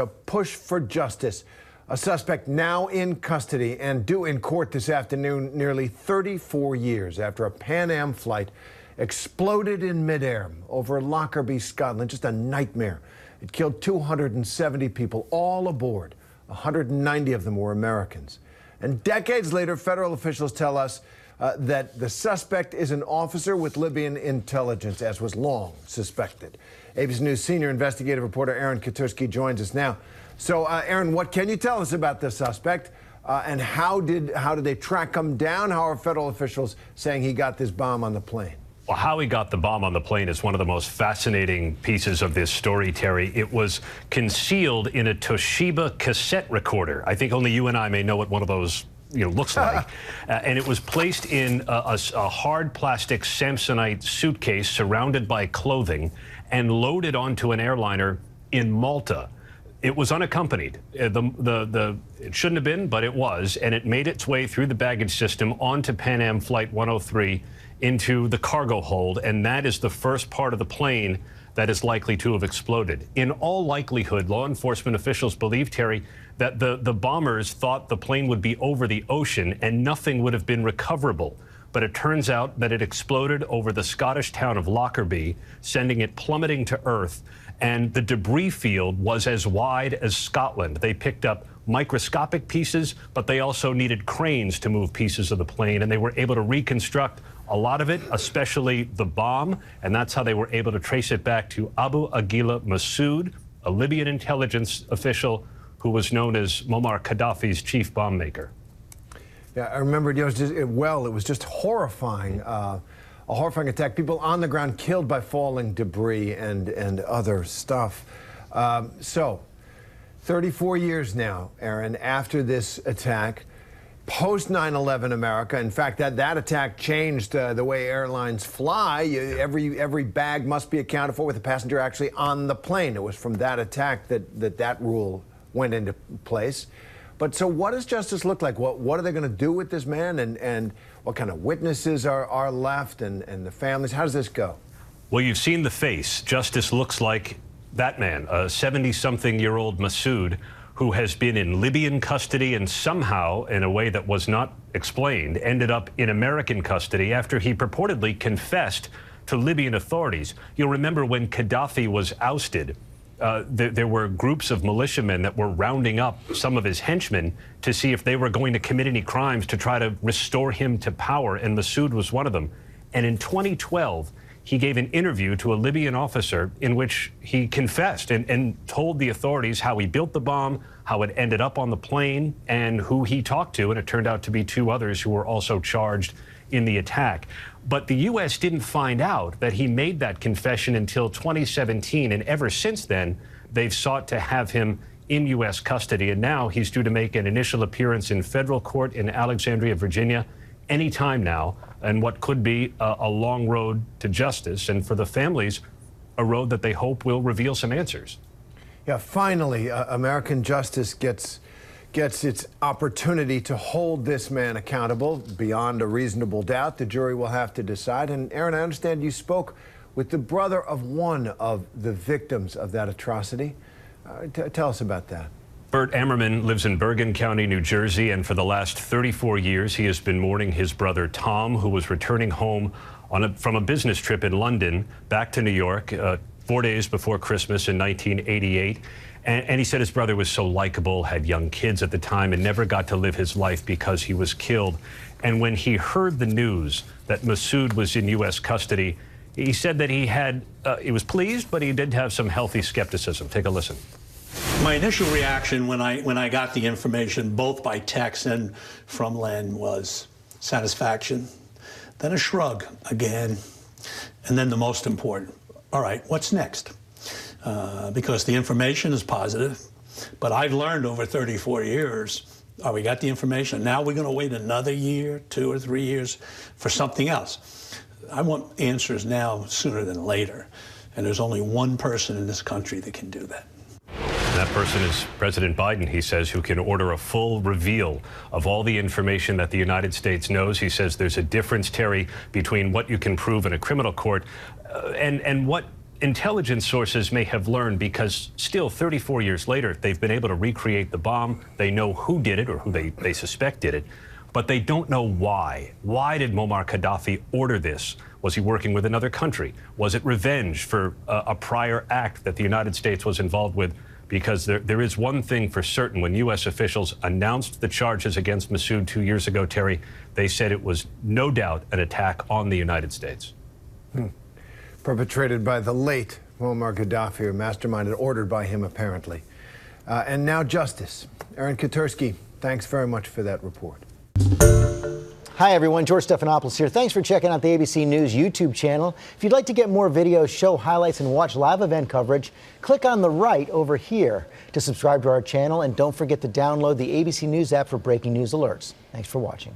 A push for justice. A suspect now in custody and due in court this afternoon, nearly 34 years after a Pan Am flight exploded in midair over Lockerbie, Scotland. Just a nightmare. It killed 270 people, all aboard. 190 of them were Americans. And decades later, federal officials tell us that the suspect is an officer with Libyan intelligence, as was long suspected. ABC News senior investigative reporter Aaron Katersky joins us now. So, Aaron, what can you tell us about the suspect, and how did they track him down? How are federal officials saying he got this bomb on the plane? Well, how he got the bomb on the plane is one of the most fascinating pieces of this story, Terry. It was concealed in a Toshiba cassette recorder. I think only you and I may know what one of those looks like. And it was placed in a hard plastic Samsonite suitcase surrounded by clothing and loaded onto an airliner in Malta. It was unaccompanied. It shouldn't have been, but it was, and it made its way through the baggage system onto Pan Am Flight 103 into the cargo hold, and that is the first part of the plane that is likely to have exploded. In all likelihood, law enforcement officials believe, Terry, that the bombers thought the plane would be over the ocean and nothing would have been recoverable. But it turns out that it exploded over the Scottish town of Lockerbie, sending it plummeting to Earth. And the debris field was as wide as Scotland. They picked up microscopic pieces, but they also needed cranes to move pieces of the plane, and they were able to reconstruct a lot of it, especially the bomb, and that's how they were able to trace it back to Abu Aguila Masood, a Libyan intelligence official who was known as Muammar Gaddafi's chief bomb maker. Yeah, I remember it was just horrifying. A horrifying attack. People on the ground killed by falling debris and other stuff. So, 34 years now, Aaron, after this attack, post 9/11 America. In fact, that attack changed the way airlines fly. Every bag must be accounted for with the passenger actually on the plane. It was from that attack that rule went into place. But so what does justice look like? What are they going to do with this man, and what kind of witnesses are left, and the families? How does this go? Well, you've seen the face. Justice looks like that man, a 70-something-year-old Masood, who has been in Libyan custody and somehow, in a way that was not explained, ended up in American custody after he purportedly confessed to Libyan authorities. You'll remember when Gaddafi was ousted, there were groups of militiamen that were rounding up some of his henchmen to see if they were going to commit any crimes to try to restore him to power, and Masood was one of them. And in 2012, he gave an interview to a Libyan officer in which he confessed and told the authorities how he built the bomb, how it ended up on the plane, and who he talked to, and it turned out to be two others who were also charged in the attack. But the U.S. didn't find out that he made that confession until 2017, and ever since then, they've sought to have him in U.S. custody, and now he's due to make an initial appearance in federal court in Alexandria, Virginia, any time now, and what could be a long road to justice, and for the families, a road that they hope will reveal some answers. Yeah, finally, American justice gets its opportunity to hold this man accountable beyond a reasonable doubt. The jury will have to decide. And Aaron, I understand you spoke with the brother of one of the victims of that atrocity. Tell us about that. Bert Ammerman lives in Bergen County, New Jersey, and for the last 34 years, he has been mourning his brother Tom, who was returning home from a business trip in London back to New York 4 days before Christmas in 1988. And he said his brother was so likable, had young kids at the time, and never got to live his life because he was killed. And when he heard the news that Masood was in U.S. custody, he said that he was pleased, but he did have some healthy skepticism. Take a listen. My initial reaction when I got the information, both by text and from Len, was satisfaction, then a shrug again, and then the most important, all right, what's next? Because the information is positive, but I've learned over 34 years, we got the information, now we're going to wait another year, 2 or 3 years for something else. I want answers now sooner than later, and there's only one person in this country that can do that. That person is President Biden, he says, who can order a full reveal of all the information that the United States knows. He says there's a difference, Terry, between what you can prove in a criminal court and what intelligence sources may have learned, because still 34 years later, they've been able to recreate the bomb. They know who did it, or who they suspect did it, but they don't know why. Why did Muammar Gaddafi order this? Was he working with another country? Was it revenge for a prior act that the United States was involved with? Because there is one thing for certain. When U.S. officials announced the charges against Massoud 2 years ago, Terry, they said it was no doubt an attack on the United States. Perpetrated by the late Muammar Gaddafi, or masterminded, ordered by him apparently. And now justice. Aaron Katersky, thanks very much for that report. Hi everyone, George Stephanopoulos here. Thanks for checking out the ABC News YouTube channel. If you'd like to get more videos, show highlights, and watch live event coverage, click on the right over here to subscribe to our channel, and don't forget to download the ABC News app for breaking news alerts. Thanks for watching.